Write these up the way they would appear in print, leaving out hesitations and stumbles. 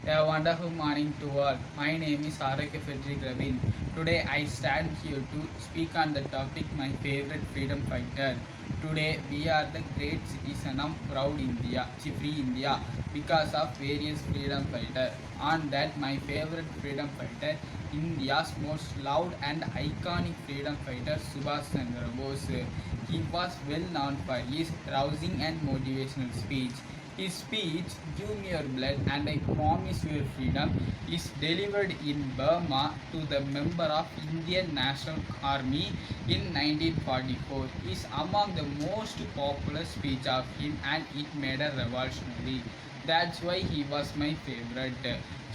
A wonderful morning to all. My name is Arake Frederick Ravin. Today I stand here to speak on the topic my favorite freedom fighter. Today we are the great citizen of proud India, free India, because of various freedom fighter. On that my favorite freedom fighter, India's most loved and iconic freedom fighter Subhash Chandra Bose. He was well known for his rousing and motivational speech. His speech, "Give me your blood and I promise you your freedom," is delivered in Burma to the member of Indian National Army in 1944. Is among the most popular speech of him and it made a revolutionary. That's why he was my favorite.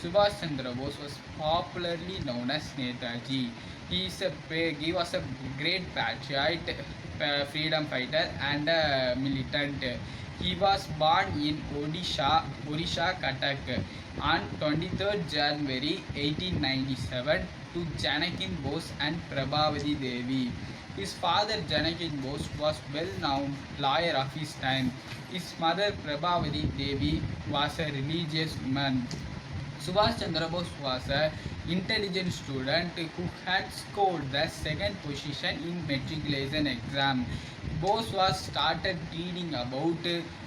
Subhash Chandra Bose was popularly known as Netaji. He was a great patriot, freedom fighter, and a militant. He was born in Odisha, Cuttack, on 23rd January 1897 to Janakin Bose and Prabhavati Devi. His father Janakin Bose was well-known lawyer of his time. His mother Prabhavati Devi was a religious woman. Subhash Chandra Bose was an intelligent student who had scored the second position in matriculation exam. Bose was started reading about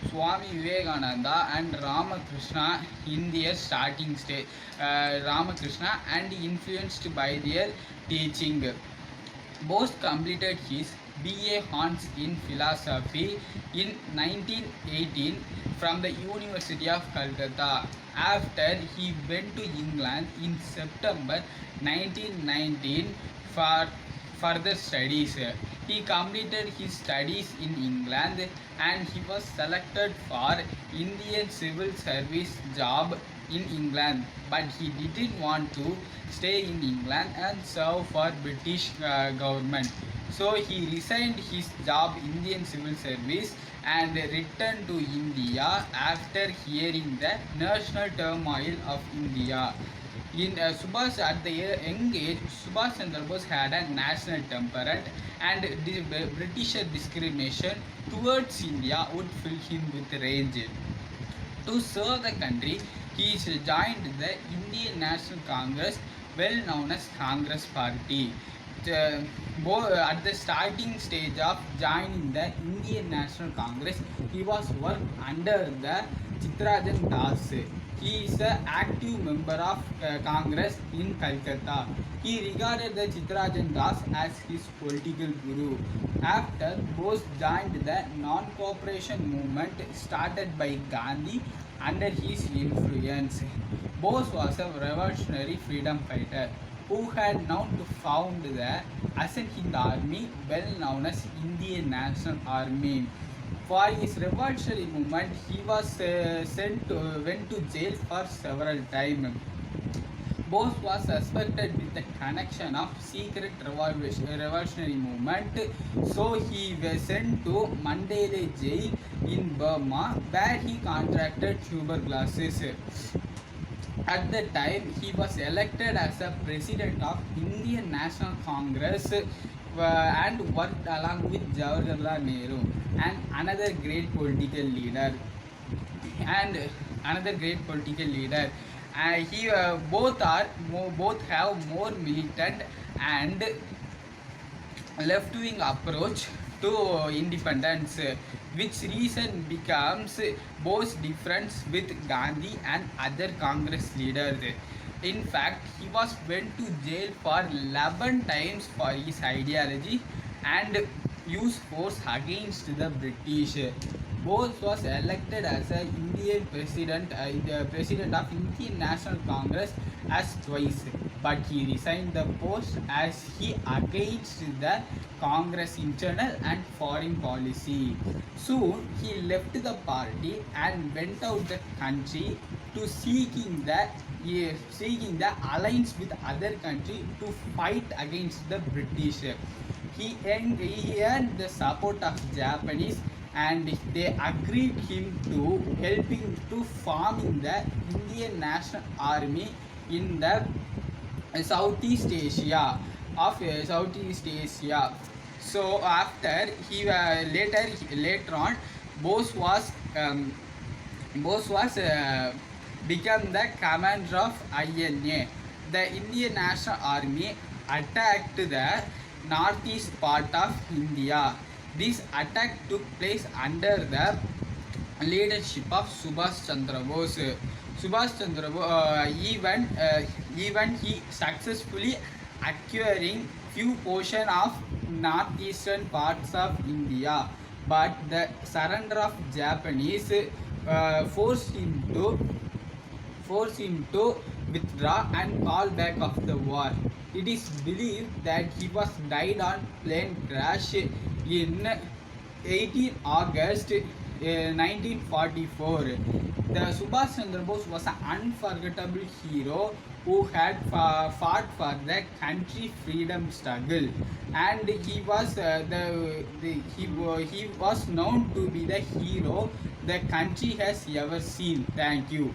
Swami Vivekananda and Ramakrishna in their starting stage. Ramakrishna and influenced by their teaching. Bose completed his BA Hons in Philosophy in 1918 from the University of Calcutta. After he went to England in September 1919 for further studies. He completed his studies in England and he was selected for Indian Civil Service job in England, but he didn't want to stay in England and serve for British government. So he resigned his job Indian Civil Service and returned to India after hearing the national turmoil of India. In Subhash, at the young age, Subhash Chandra Bose had a national temperament, and the British discrimination towards India would fill him with rage. To serve the country, he joined the Indian National Congress, well known as Congress Party. At the starting stage of joining the Indian National Congress, he was worked under the Chittarajan Das. He is an active member of Congress in Calcutta. He regarded the Chittarajan Das as his political guru. After Bose joined the non-cooperation movement started by Gandhi under his influence. Bose was a revolutionary freedom fighter who had now to found the Azad Hind Army, well known as Indian National Army. For his revolutionary movement, he was went to jail for several times. Bose was suspected with the connection of secret revolutionary movement, so he was sent to Mandalay jail in Burma, where he contracted tuberculosis. At the time, he was elected as a president of Indian National Congress and worked along with Jawaharlal Nehru and another great political leader. And another great political leader. He both have more militant and left-wing approach to independence, which reason becomes Bose's difference with Gandhi and other Congress leaders. In fact, he was went to jail for 11 times for his ideology and used force against the British. Bose was elected as a Indian president, the president of Indian National Congress as twice, but he resigned the post as he against the Congress internal and foreign policy. Soon he left the party and went out the country to seeking the alliance with other country to fight against the British. He earned the support of Japanese and they agreed him to helping to forming the Indian National Army in the Southeast Asia Southeast Asia. So after he later on, Bose was Bose was became the commander of INA. The Indian National Army attacked the northeast part of India. This attack took place under the leadership of Subhash Chandra Bose. Subhash Chandra Bose, even he successfully acquiring few portion of northeastern parts of India, but the surrender of Japanese forced him to withdraw and call back of the war. It is believed that he was died on plane crash in 18 August 1944. The Subhash Chandra Bose was an unforgettable hero who had fought for the country freedom struggle, and he was he was known to be the hero the country has ever seen. Thank you.